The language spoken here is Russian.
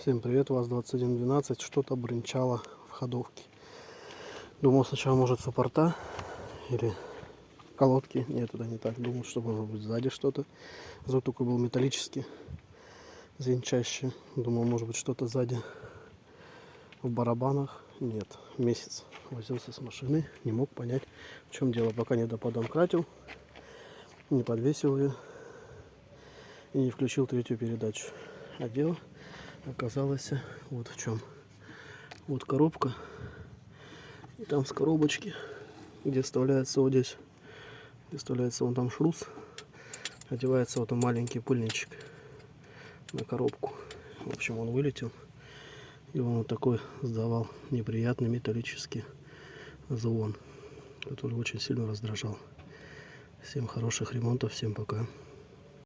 Всем привет, ВАЗ-2112, что-то бренчало в ходовке. Думал сначала может суппорта или колодки, нет, это не так. Думал, что может быть сзади что-то. Звук такой был металлический, звенчащий. Думал, может быть что-то сзади в барабанах. Нет, месяц возился с машины, не мог понять, в чем дело, пока не доподомкратил, не подвесил ее и не включил третью передачу. А дело оказалось вот в чем. Вот коробка, и там с коробочки, где вставляется вот здесь, где вставляется вон там шрус, одевается вот маленький пыльничек на коробку. В общем, он вылетел, и он вот такой сдавал неприятный металлический звон, который очень сильно раздражал. Всем хороших ремонтов, всем пока.